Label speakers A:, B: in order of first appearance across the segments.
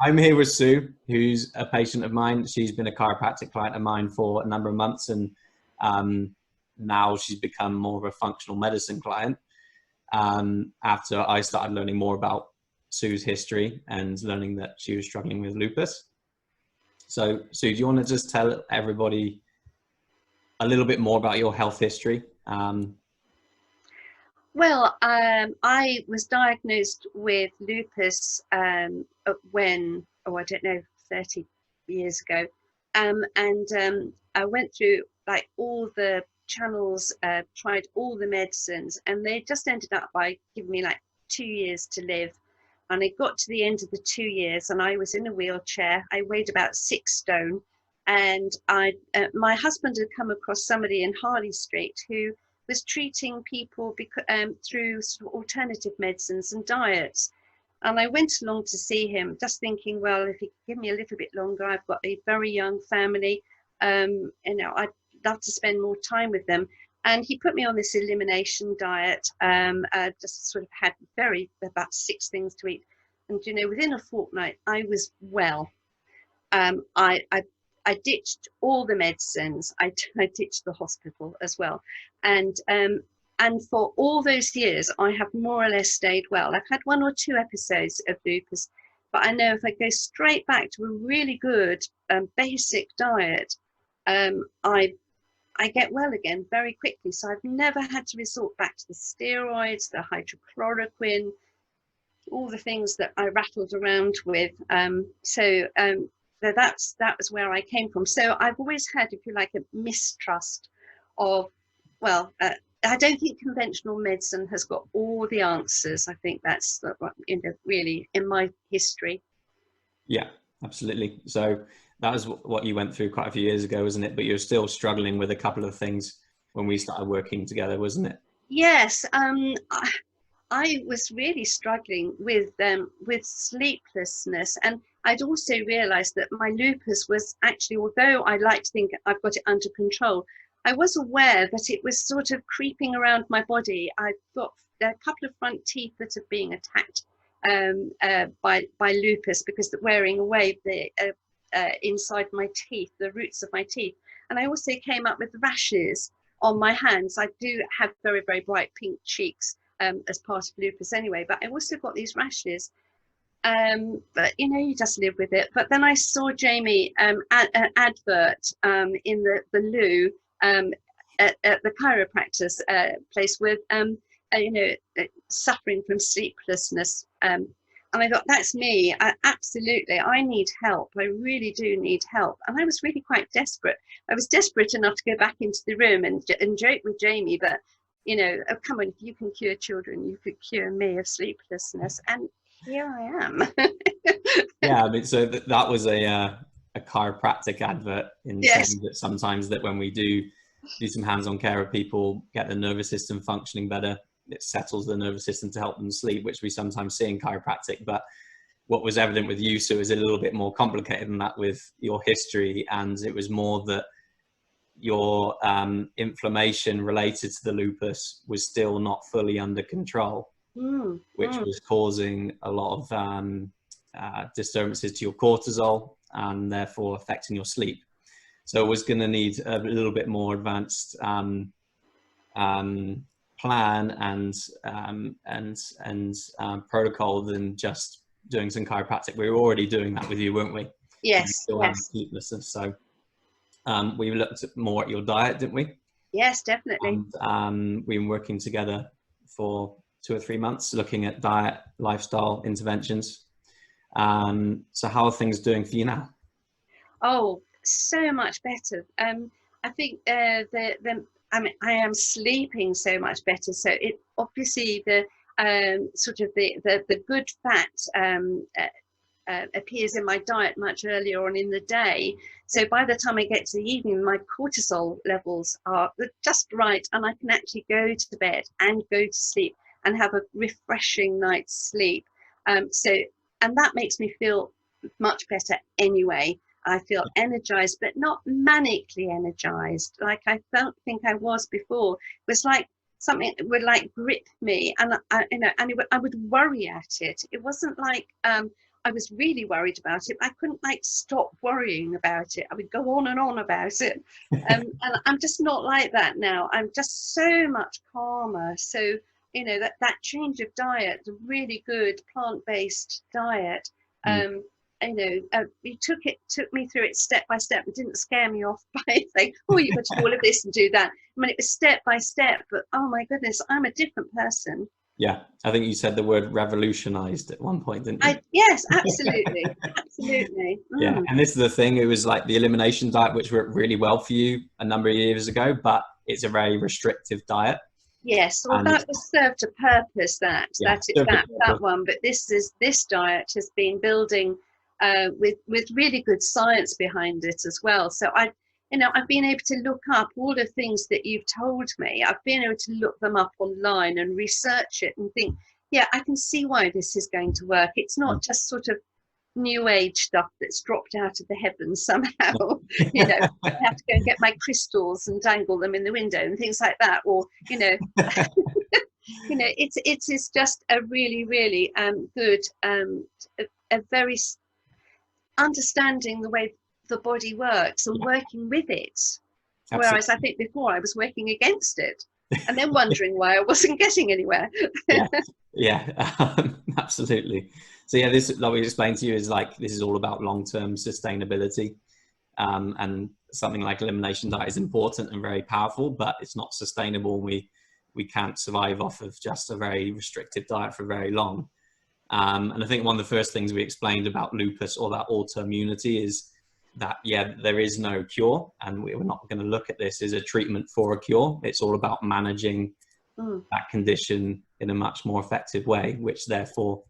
A: I'm here with Sue, who's a patient of mine. She's been a chiropractic client of mine for a number of months, and now she's become more of a functional medicine client after I started learning more about Sue's history and learning that she was struggling with lupus. So, Sue, do you want to just tell everybody a little bit more about your health history?
B: Well, I was diagnosed with lupus when, I don't know, 30 years ago. And I went through like all the channels, tried all the medicines, and they just ended up by giving me like 2 years to live. And I got to the end of the 2 years and I was in a wheelchair. I weighed about 6 stone. And my husband had come across somebody in Harley Street who was treating people through sort of alternative medicines and diets. And I went along to see him, just thinking, well, if he could give me a little bit longer, I've got a very young family, I'd love to spend more time with them. And he put me on this elimination diet, just sort of had about 6 things to eat. And, within a fortnight, I was well. I ditched all the medicines. I ditched the hospital as well. And for all those years, I have more or less stayed well. I've had 1 or 2 episodes of lupus, but I know if I go straight back to a really good basic diet, I get well again very quickly. So I've never had to resort back to the steroids, the hydrochloroquine, all the things that I rattled around with. That was where I came from. So I've always had, if you like, a mistrust of, I don't think conventional medicine has got all the answers. I think that's really in my history.
A: Yeah, absolutely. So that was what you went through quite a few years ago, wasn't it? But you're still struggling with a couple of things when we started working together, wasn't it?
B: Yes. I was really struggling with sleeplessness, and I'd also realized that my lupus was actually, although I like to think I've got it under control, I was aware that it was sort of creeping around my body. I've got a couple of front teeth that are being attacked by lupus, because they're wearing away the inside my teeth, the roots of my teeth. And I also came up with rashes on my hands. I do have very, very bright pink cheeks as part of lupus anyway, but I also got these rashes. But you just live with it. But then I saw Jamie an advert in the loo at the chiropractor's place with suffering from sleeplessness, and I thought, that's me. Absolutely, I need help. I really do need help. And I was really quite desperate. I was desperate enough to go back into the room and joke with Jamie, but oh, come on, if you can cure children, you could cure me of sleeplessness. And here I am.
A: Yeah, I mean, so that was a chiropractic advert, in
B: Yes.
A: saying that sometimes that when we do some hands-on care of people, get the nervous system functioning better, it settles the nervous system to help them sleep, which we sometimes see in chiropractic. But what was evident with you, Sue, is a little bit more complicated than that with your history, and it was more that your inflammation related to the lupus was still not fully under control, which was causing a lot of disturbances to your cortisol and therefore affecting your sleep. So it was going to need a little bit more advanced plan and protocol than just doing some chiropractic. We were already doing that with you, weren't we?
B: Yes.
A: Still having sleeplessness. So we looked more at your diet, didn't we?
B: Yes, definitely.
A: And we've been working together for 2 or 3 months, looking at diet, lifestyle interventions. So how are things doing for you now?
B: Oh, so much better. I think I am sleeping so much better. So it obviously the sort of the good fat appears in my diet much earlier on in the day. So by the time I get to the evening, my cortisol levels are just right, and I can actually go to bed and go to sleep and have a refreshing night's sleep. And that makes me feel much better anyway. I feel energized, but not manically energized like I think I was before. It was like something would like grip me, and I would worry at it. It wasn't like I was really worried about it. I couldn't like stop worrying about it. I would go on and on about it. And I'm just not like that now. I'm just so much calmer. So, you know, that change of diet, a really good plant-based diet, you know, you took me through it step by step. It didn't scare me off by saying, oh, you've got to do all of this and do that. I mean, it was step by step, but oh my goodness, I'm a different person.
A: Yeah, I think you said the word revolutionized at one point, didn't you?
B: Yes, absolutely, absolutely.
A: Yeah, and this is the thing. It was like the elimination diet, which worked really well for you a number of years ago, but it's a very restrictive diet.
B: Yes, well, that was served a purpose. That one, but this diet has been building with really good science behind it as well. So I've been able to look up all the things that you've told me. I've been able to look them up online and research it and think, yeah, I can see why this is going to work. It's not just sort of new age stuff that's dropped out of the heavens somehow. You know, I have to go and get my crystals and dangle them in the window and things like that, or you know. You know, it is just a really, really good, a very understanding the way the body works and working with it. Absolutely. Whereas I think before I was working against it and then wondering why I wasn't getting anywhere.
A: Absolutely. So yeah, this, like we explained to you, is like, this is all about long-term sustainability. And something like elimination diet is important and very powerful, but it's not sustainable. We can't survive off of just a very restrictive diet for very long. And I think one of the first things we explained about lupus or that autoimmunity is that, yeah, there is no cure, and we're not going to look at this as a treatment for a cure. It's all about managing that condition in a much more effective way, which therefore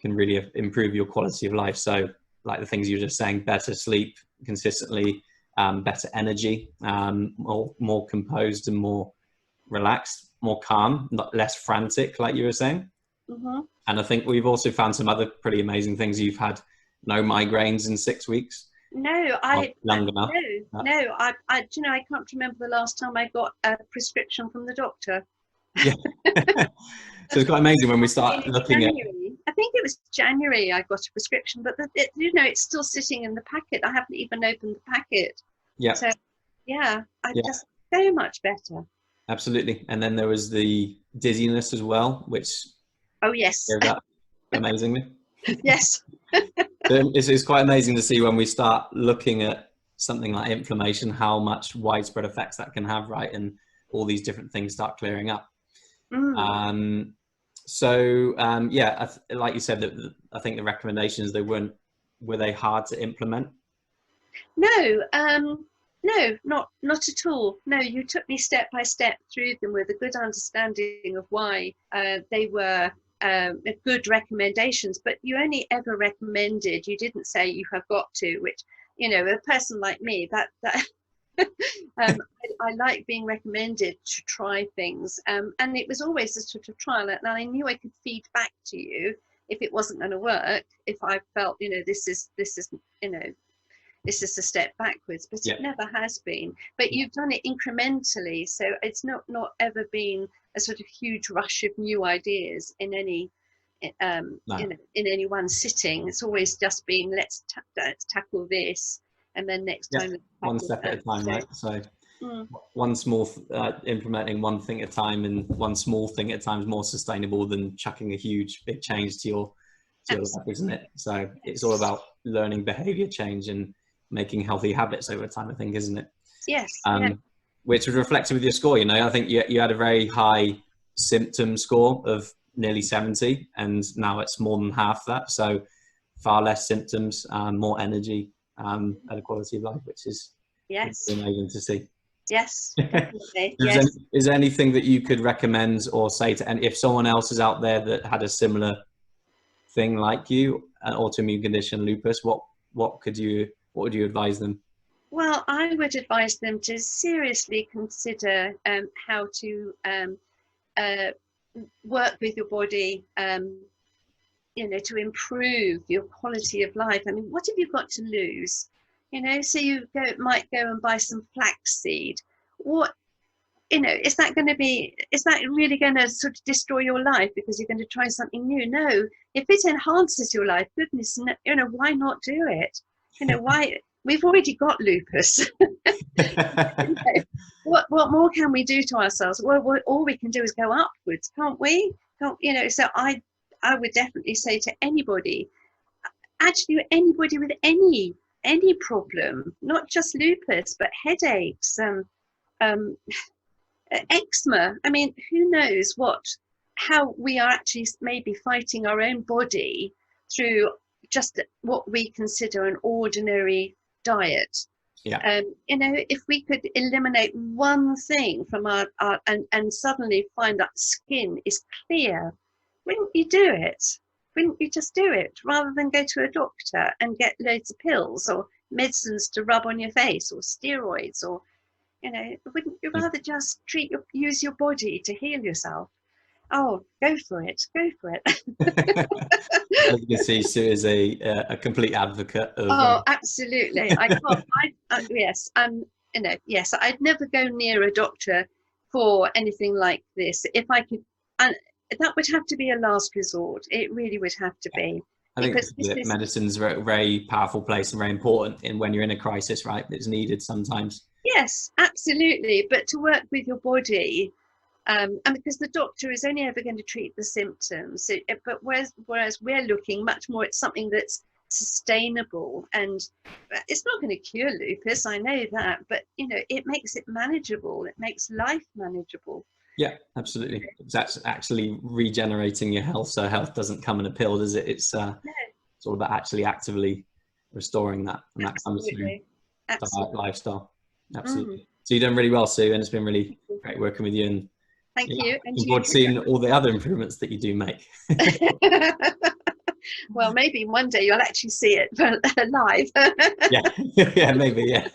A: can really improve your quality of life. So like the things you were just saying, better sleep consistently, better energy, more composed and more relaxed, more calm, less frantic, like you were saying. And I think we've also found some other pretty amazing things. You've had no migraines in 6 weeks.
B: No, I can't remember the last time I got a prescription from the doctor.
A: Yeah. So it's quite amazing when we start looking at.
B: I think it was January I got a prescription, but it's still sitting in the packet. I haven't even opened the packet. Yeah. So yeah, just so much better.
A: Absolutely. And then there was the dizziness as well, which.
B: Oh yes.
A: Amazingly.
B: Yes.
A: So it's quite amazing to see when we start looking at something like inflammation, how much widespread effects that can have, right? And all these different things start clearing up. Like you said, that I think the recommendations, were they hard to implement?
B: No, no, not at all. No, you took me step by step through them with a good understanding of why they were good recommendations, but you only ever recommended, you didn't say you have got to, which, you know, a person like me, that I like being recommended to try things, and it was always a sort of trial, and I knew I could feed back to you if it wasn't going to work, if I felt, you know, this is you know, this is a step backwards, but it never has been. But you've done it incrementally, so it's not ever been a sort of huge rush of new ideas in any you know, in any one sitting. It's always just been, let's tackle this, and then next time
A: one step at a time, right? So one small implementing one thing at a time, and one small thing at a time is more sustainable than chucking a big change to your life, isn't it? So it's all about learning behavior change and making healthy habits over time, I think, isn't it?
B: Yes.
A: Which was reflected with your score. You know, I think you had a very high symptom score of nearly 70, and now it's more than half that. So far less symptoms, more energy, better quality of life, which is amazing to see.
B: Yes, definitely.
A: Is there anything that you could recommend or say to, and if someone else is out there that had a similar thing like you, an autoimmune condition, lupus, what would you advise them?
B: Well, I would advise them to seriously consider how to work with your body, you know, to improve your quality of life. I mean, what have you got to lose? You know, so you might go and buy some flaxseed. What you know, is that really going to sort of destroy your life because you're going to try something new? No, if it enhances your life, goodness, you know, why not do it? You know, why? We've already got lupus. You know, what more can we do to ourselves? Well, all we can do is go upwards, can't we? You know, so I would definitely say to anybody, actually anybody with any problem, not just lupus, but headaches, um, eczema. I mean, who knows how we are actually maybe fighting our own body through just what we consider an ordinary diet.
A: Yeah.
B: You know, if we could eliminate one thing from our and suddenly find that skin is clear, wouldn't you do it? Wouldn't you just do it rather than go to a doctor and get loads of pills or medicines to rub on your face or steroids? Or, you know, wouldn't you rather just use your body to heal yourself? Oh, go for it. Go for it.
A: As you can see, Sue is a complete advocate of.
B: Oh, absolutely. I can't. Yes. You know. Yes. I'd never go near a doctor for anything like this if I could. And that would have to be a last resort. It really would have to be.
A: I think medicine's a very powerful place and very important in when you're in a crisis, right? It's needed sometimes.
B: Yes, absolutely. But to work with your body, and because the doctor is only ever going to treat the symptoms, but whereas we're looking much more at something that's sustainable, and it's not going to cure lupus, I know that, but you know, it makes it manageable. It makes life manageable.
A: Yeah, absolutely. That's actually regenerating your health. So health doesn't come in a pill, does it? It's all about actually actively restoring that, and that comes through diet, lifestyle. Absolutely. So you've done really well, Sue, and it's been really great working with you. And
B: thank you. And
A: looking forward to seeing all the other improvements that you do make.
B: Well, maybe one day you'll actually see it live.
A: Yeah, maybe, yeah.